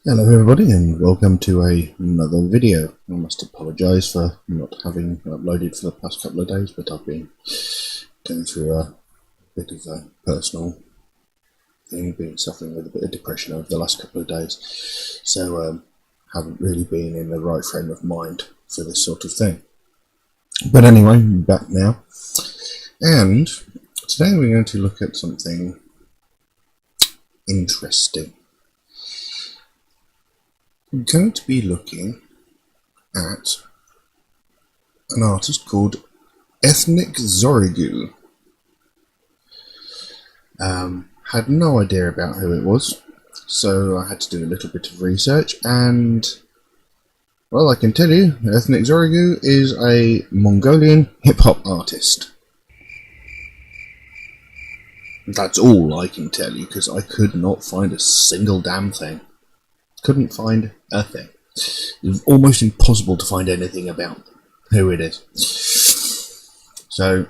Hello everybody and welcome to another video. I must apologise for not having uploaded for the past couple of days, but I've been going through a bit of a personal thing, been suffering with a bit of depression over the last couple of days, so haven't really been in the right frame of mind for this sort of thing. But anyway, I'm back now, and today we're going to look at something interesting. I'm going to be looking at an artist called Ethnic Zorigoo. Had no idea about who it was, so I had to do a little bit of research, and well, I can tell you, Ethnic Zorigoo is a Mongolian hip-hop artist. That's all I can tell you, because I could not find a single damn thing. Couldn't find a thing. It was almost impossible to find anything about who it is. So,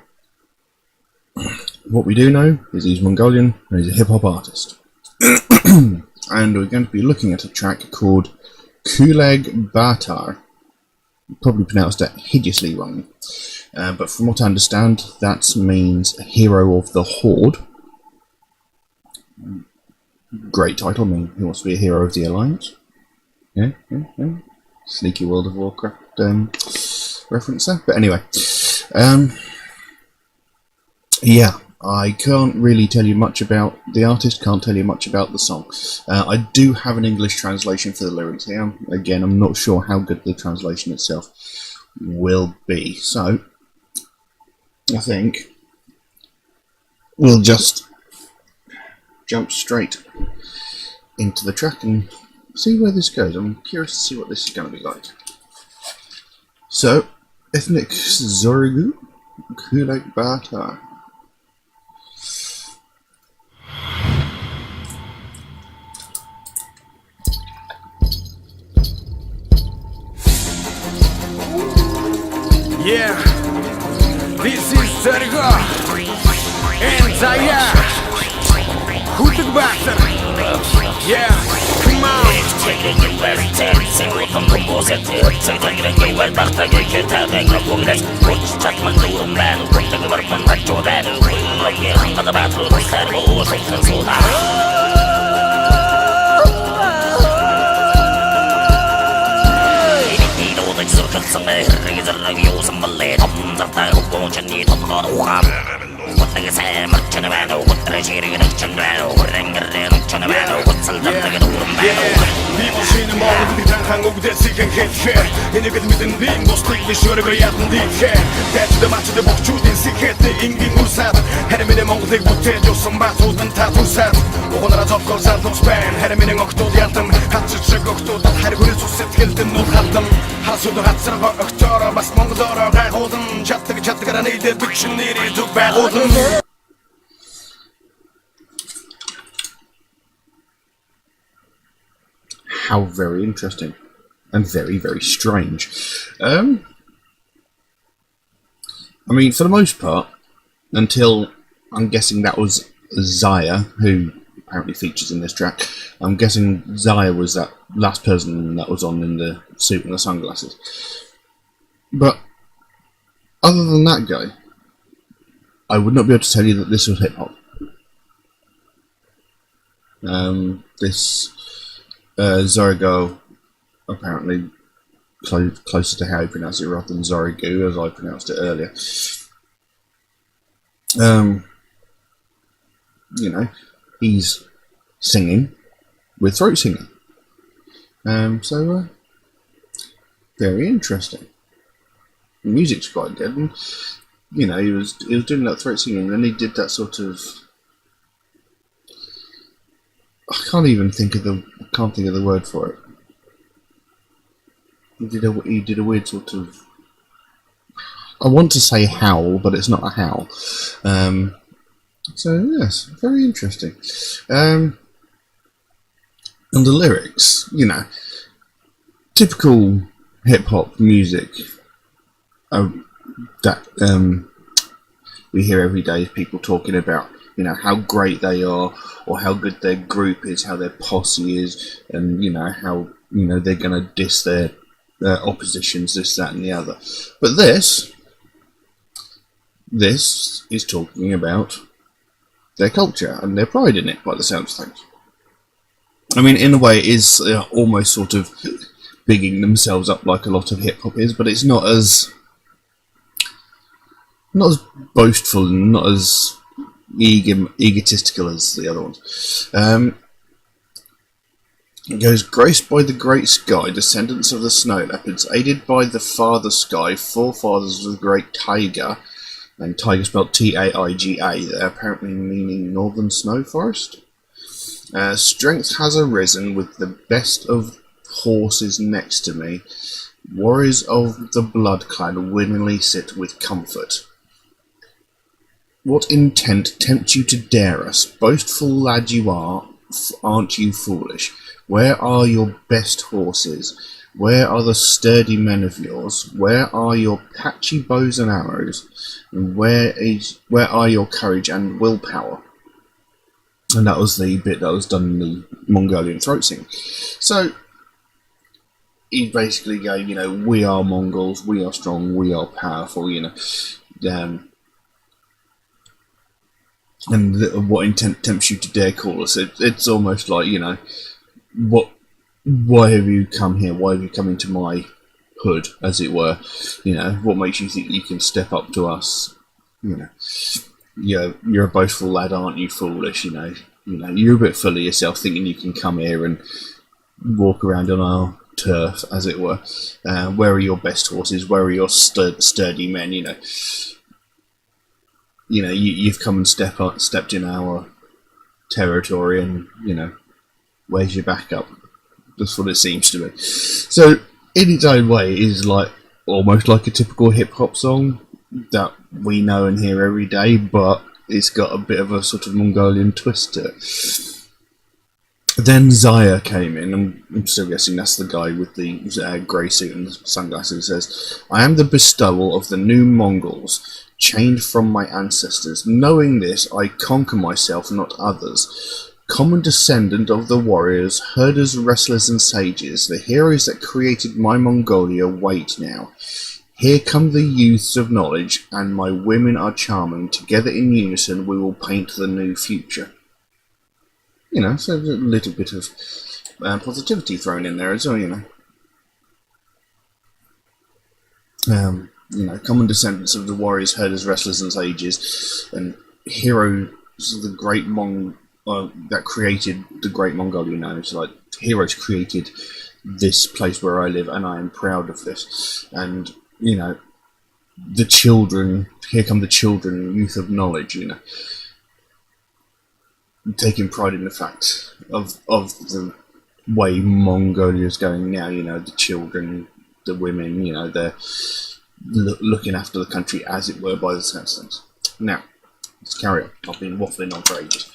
what we do know is he's Mongolian and he's a hip-hop artist. And we're going to be looking at a track called Khuleg Baatar. Probably pronounced that hideously wrong. But from what I understand, that means hero of the Horde. Great title, I mean, he wants to be a hero of the Alliance. Yeah. Sneaky World of Warcraft reference there. But anyway, yeah, I can't really tell you much about the artist, can't tell you much about the song. I do have an English translation for the lyrics here. Again, I'm not sure how good the translation itself will be. So, I think we'll just jump straight into the track and see where this goes. I'm curious to see what this is going to be like. So, Ethnic Zorigoo, Khuleg Baatar. Yeah, this is Zorigoo and Zaya. Khuleg Baatar. Yeah, come on. How very interesting and very, very strange. I mean, for the most part, until I'm guessing that was Zaya, who apparently features in this track. I'm guessing Zaya was that last person that was on in the suit and the sunglasses. But other than that guy, I would not be able to tell you that this was hip hop. This Zorigoo, apparently closer to how you pronounce it rather than Zorigoo, as I pronounced it earlier. You know, he's singing with throat singing. So very interesting. The music's quite good, and you know, he was doing that throat singing, and then he did that sort of. I can't think of the word for it. He did a weird sort of. I want to say howl, but it's not a howl. So yes, very interesting. And the lyrics, you know, typical hip hop music that we hear every day. People talking about you know, how great they are, or how good their group is, how their posse is, and, you know, how, you know, they're going to diss their oppositions, this, that, and the other. But this is talking about their culture and their pride in it, by the sounds of things. I mean, in a way, it is almost sort of bigging themselves up like a lot of hip hop is, but it's not as boastful and not as egotistical as the other ones. It goes, graced by the great sky, descendants of the snow leopards, aided by the father sky, forefathers of the great taiga, and taiga spelled T-A-I-G-A, there, apparently meaning northern snow forest. Strength has arisen with the best of horses next to me. Warriors of the blood-clad willingly sit with comfort. What intent tempts you to dare us? Boastful lad you are, aren't you foolish? Where are your best horses? Where are the sturdy men of yours? Where are your patchy bows and arrows? And where are your courage and willpower? And that was the bit that was done in the Mongolian throat singing. So he's basically going, you know, we are Mongols, we are strong, we are powerful, you know. And what intent tempts you to dare call us? It's almost like, you know, why have you come here? Why have you come into my hood, as it were? You know, what makes you think you can step up to us? You know, you're a boastful lad, aren't you, foolish? You know, you're a bit full of yourself, thinking you can come here and walk around on our turf, as it were. Where are your best horses? Where are your sturdy men? You've come and stepped in our territory, and you know, where's your backup? That's what it seems to be. So, in its own way, it is like almost like a typical hip hop song that we know and hear every day, but it's got a bit of a sort of Mongolian twist to it. Then Zaya came in, and I'm still guessing that's the guy with the grey suit and sunglasses. It says, I am the bestowal of the new Mongols, chained from my ancestors. Knowing this, I conquer myself, not others. Common descendant of the warriors, herders, wrestlers, and sages, the heroes that created my Mongolia wait now. Here come the youths of knowledge, and my women are charming. Together in unison, we will paint the new future. You know, so there's a little bit of positivity thrown in there as well, you know. Common descendants of the warriors, herders, wrestlers, and sages, and heroes of the great that created the great Mongolia. Now, it's like heroes created this place where I live, and I am proud of this. And you know, the children. Here come the children, youth of knowledge. You know, taking pride in the fact of the way Mongolia is going now. You know, the children, the women. You know, they're looking after the country, as it were, by the sense of things. Now, let's carry on. I've been waffling on for ages.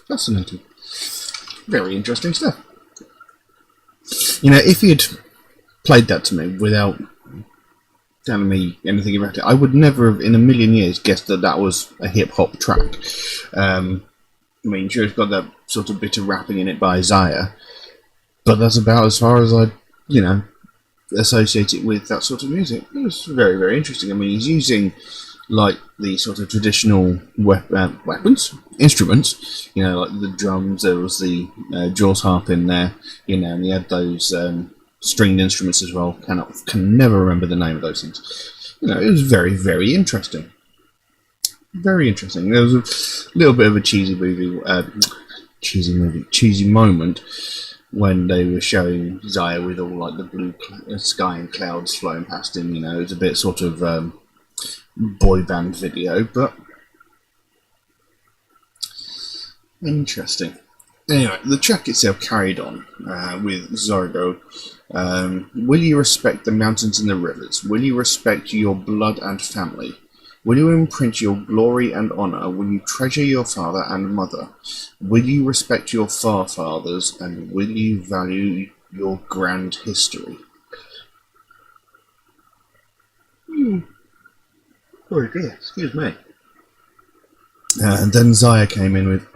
Fascinating. Very interesting stuff. You know, if you'd played that to me without telling me anything about it, I would never have in a million years guessed that that was a hip-hop track. I mean, sure, it's got that sort of bit of rapping in it by Zaya, but that's about as far as I, you know, associate it with that sort of music. It was very, very interesting. I mean, he's using like the sort of traditional instruments, you know, like the drums. There was the Jaws harp in there, you know, and he had those stringed instruments as well. Can never remember the name of those things. You know, it was very, very interesting. Very interesting. There was a little bit of a cheesy moment when they were showing Zaya with all like the blue sky and clouds flowing past him. You know, it was a bit sort of boy band video, but interesting. Anyway, the track itself carried on with Zorigoo. Will you respect the mountains and the rivers? Will you respect your blood and family? Will you imprint your glory and honour? Will you treasure your father and mother? Will you respect your forefathers? And will you value your grand history? Oh dear, excuse me. And then Zaya came in with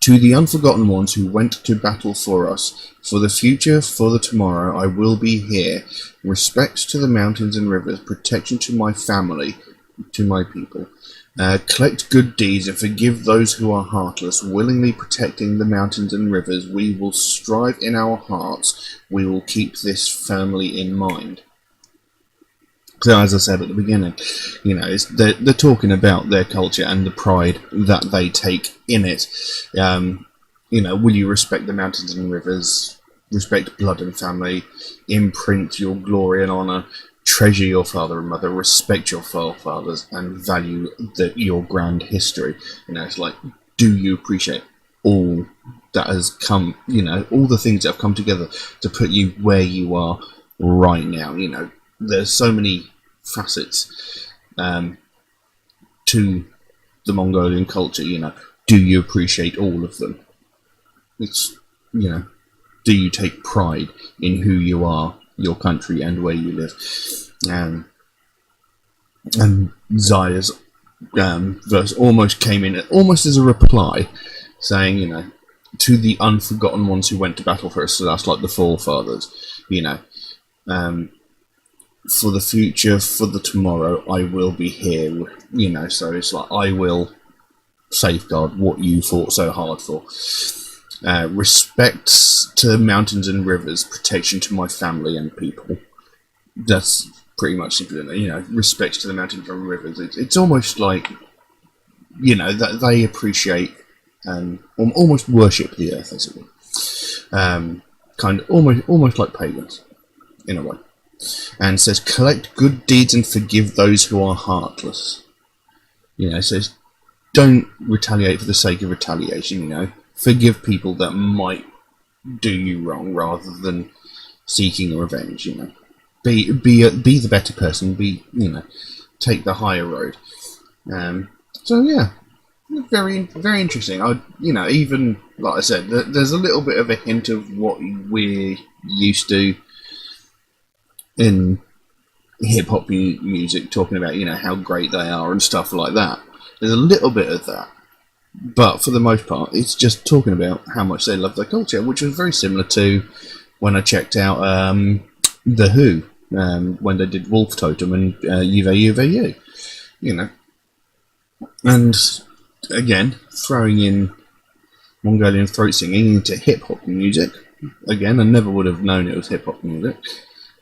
to the unforgotten ones who went to battle for us, for the future, for the tomorrow, I will be here. Respect to the mountains and rivers, protection to my family, to my people. Collect good deeds and forgive those who are heartless, willingly protecting the mountains and rivers. We will strive in our hearts. We will keep this firmly in mind. So, as I said at the beginning, you know, they're talking about their culture and the pride that they take in it. You know, will you respect the mountains and rivers, respect blood and family, imprint your glory and honour, treasure your father and mother, respect your forefathers, and value your grand history. You know, it's like, do you appreciate all that has come, you know, all the things that have come together to put you where you are right now? You know, there's so many facets to the Mongolian culture, you know. Do you appreciate all of them? It's, you know, do you take pride in who you are, your country, and where you live? And Zaya's verse almost came in, almost as a reply, saying, you know, to the unforgotten ones who went to battle for us, so that's like the forefathers, you know, for the future, for the tomorrow, I will be here, you know, so it's like, I will safeguard what you fought so hard for. Respect to mountains and rivers, protection to my family and people. That's pretty much simple, you know, respect to the mountains and rivers. It's almost like, you know, that they appreciate and almost worship the earth, as it were. Kind of almost like pagans, in a way. And says, collect good deeds and forgive those who are heartless. You know, it says, don't retaliate for the sake of retaliation, you know. Forgive people that might do you wrong rather than seeking revenge, you know. Be the better person, you know, take the higher road. So yeah, very, very interesting. You know, even, like I said, there's a little bit of a hint of what we're used to in hip-hop music, talking about, you know, how great they are and stuff like that. There's a little bit of that, but for the most part, it's just talking about how much they love their culture, which was very similar to when I checked out The Who, when they did Wolf Totem and Juve Juve You, you know. And again, throwing in Mongolian throat singing into hip-hop music. Again, I never would have known it was hip-hop music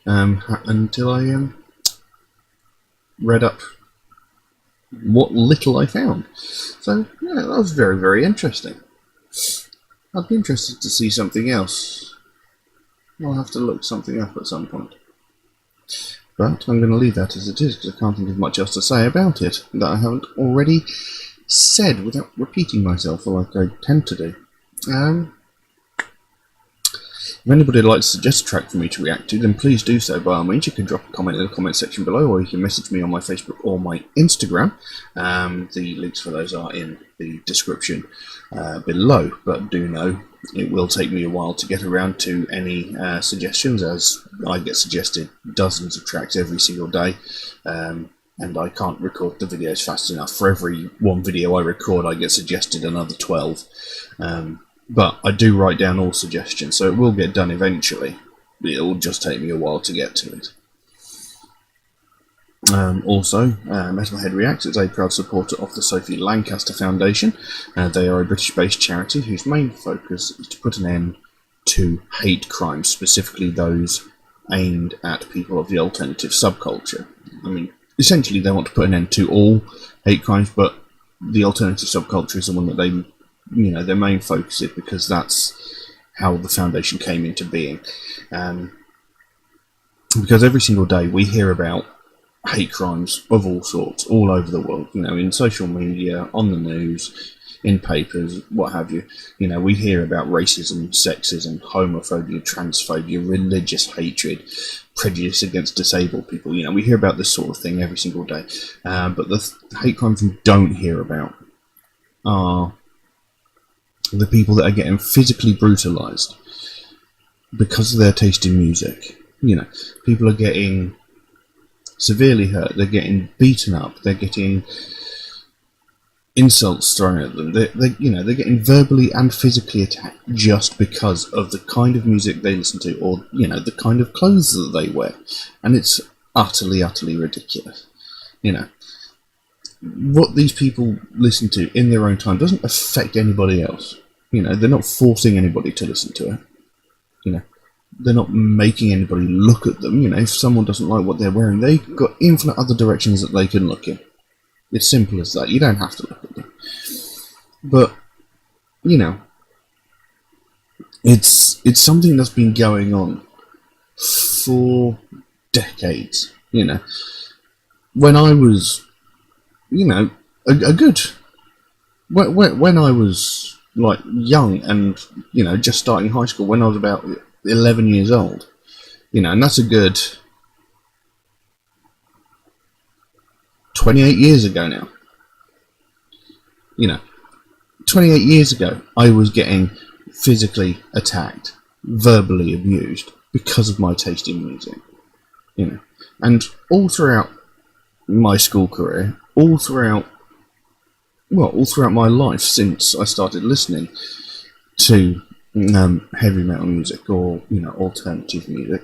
until I read up what little I found. So, yeah, that was very, very interesting. I'd be interested to see something else. I'll have to look something up at some point. But I'm going to leave that as it is, because I can't think of much else to say about it that I haven't already said without repeating myself like I tend to do. If anybody would like to suggest a track for me to react to, then please do so by all means. You can drop a comment in the comment section below, or you can message me on my Facebook or my Instagram. The links for those are in the description below, but do know it will take me a while to get around to any suggestions, as I get suggested dozens of tracks every single day, and I can't record the videos fast enough. For every one video I record, I get suggested another 12. But I do write down all suggestions, so it will get done eventually. It'll just take me a while to get to it. Also, Metalhead Reacts is a proud supporter of the Sophie Lancaster Foundation. They are a British-based charity whose main focus is to put an end to hate crimes, specifically those aimed at people of the alternative subculture. I mean, essentially they want to put an end to all hate crimes, but the alternative subculture is the one that they, their main focus is, because that's how the foundation came into being. Because every single day we hear about hate crimes of all sorts all over the world, in social media, on the news, in papers, what have you. We hear about racism, sexism, homophobia, transphobia, religious hatred, prejudice against disabled people. We hear about this sort of thing every single day. But the hate crimes we don't hear about are the people that are getting physically brutalised because of their taste in music. People are getting severely hurt, they're getting beaten up, they're getting insults thrown at them, they're getting verbally and physically attacked just because of the kind of music they listen to, or the kind of clothes that they wear. And it's utterly ridiculous. What these people listen to in their own time doesn't affect anybody else. They're not forcing anybody to listen to it. They're not making anybody look at them. If someone doesn't like what they're wearing, they've got infinite other directions that they can look in. It's simple as that. You don't have to look at them. But, it's something that's been going on for decades. When I was, a good... When I was, young and, just starting high school, when I was about 11 years old, and that's a good 28 years ago now. 28 years ago, I was getting physically attacked, verbally abused, because of my taste in music. And all throughout my school career, all throughout my life since I started listening to heavy metal music, or alternative music,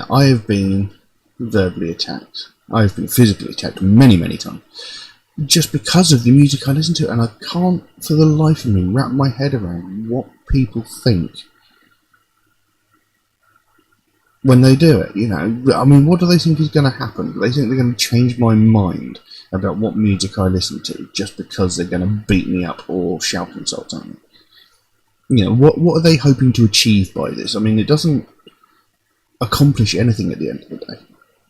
I have been verbally attacked. I have been physically attacked many times just because of the music I listen to, and I can't for the life of me wrap my head around what people think when they do it. I mean, what do they think is going to happen? Do they think they're going to change my mind about what music I listen to just because they're going to beat me up or shout insults at me? What are they hoping to achieve by this? I mean, it doesn't accomplish anything at the end of the day,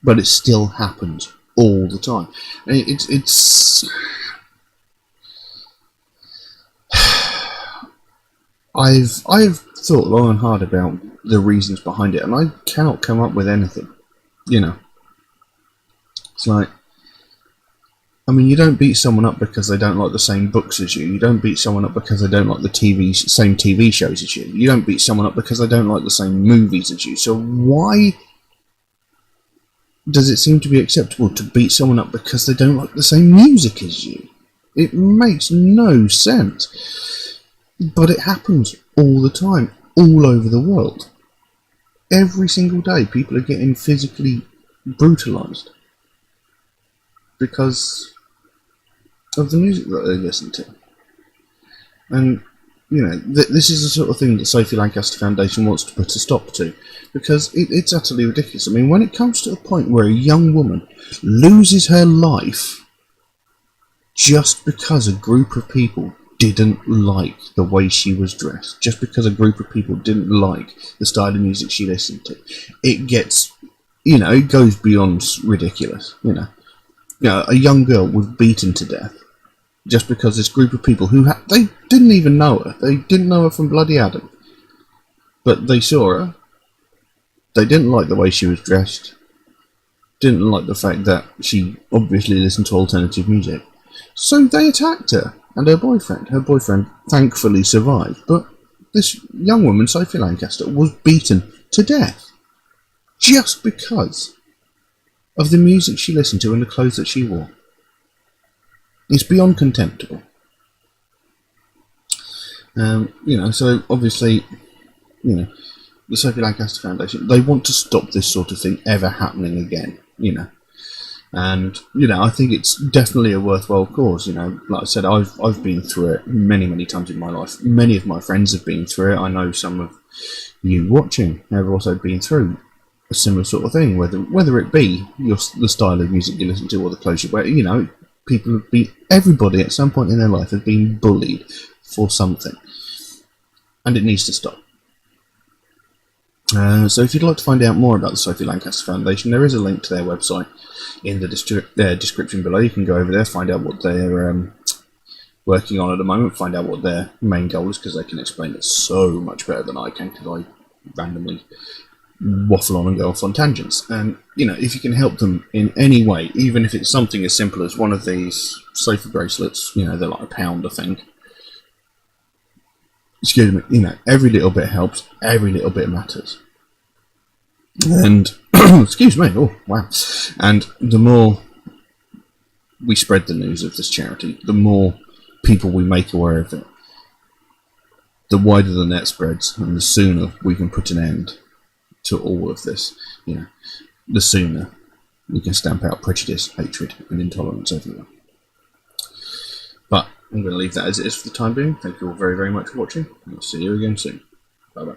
but it still happens all the time. And it's I've thought long and hard about the reasons behind it, and I cannot come up with anything. It's like, I mean, you don't beat someone up because they don't like the same books as you. You don't beat someone up because they don't like the same TV shows as you. You don't beat someone up because they don't like the same movies as you. So why does it seem to be acceptable to beat someone up because they don't like the same music as you? It makes no sense. But it happens all the time, all over the world. Every single day, people are getting physically brutalised because of the music that they listen to. And, this is the sort of thing that Sophie Lancaster Foundation wants to put a stop to, because it's utterly ridiculous. I mean, when it comes to a point where a young woman loses her life just because a group of people didn't like the way she was dressed, just because a group of people didn't like the style of music she listened to, it gets, it goes beyond ridiculous. A young girl was beaten to death just because this group of people who they didn't even know her. They didn't know her from bloody Adam. But they saw her. They didn't like the way she was dressed. Didn't like the fact that she obviously listened to alternative music. So they attacked her and her boyfriend. Her boyfriend thankfully survived, but this young woman, Sophie Lancaster, was beaten to death just because of the music she listened to and the clothes that she wore. It's beyond contemptible. So obviously, the Sophie Lancaster Foundation, they want to stop this sort of thing ever happening again, And, I think it's definitely a worthwhile cause, Like I said, I've been through it many, many times in my life. Many of my friends have been through it. I know some of you watching have also been through a similar sort of thing, whether it be the style of music you listen to or the clothes you wear. People have been, everybody at some point in their life has been bullied for something. And it needs to stop. So if you'd like to find out more about the Sophie Lancaster Foundation, there is a link to their website in the description below. You can go over there, find out what they're working on at the moment, find out what their main goal is, because they can explain it so much better than I can, because I randomly waffle on and go off on tangents. And, if you can help them in any way, even if it's something as simple as one of these Sophie bracelets, they're like £1, I think. Excuse me, every little bit helps, every little bit matters. And, excuse me, oh, wow. And the more we spread the news of this charity, the more people we make aware of it, the wider the net spreads, and the sooner we can put an end to all of this, the sooner we can stamp out prejudice, hatred, and intolerance everywhere. But I'm going to leave that as it is for the time being. Thank you all very, very mumuch for watching, and I'll see you again soon. Bye-bye.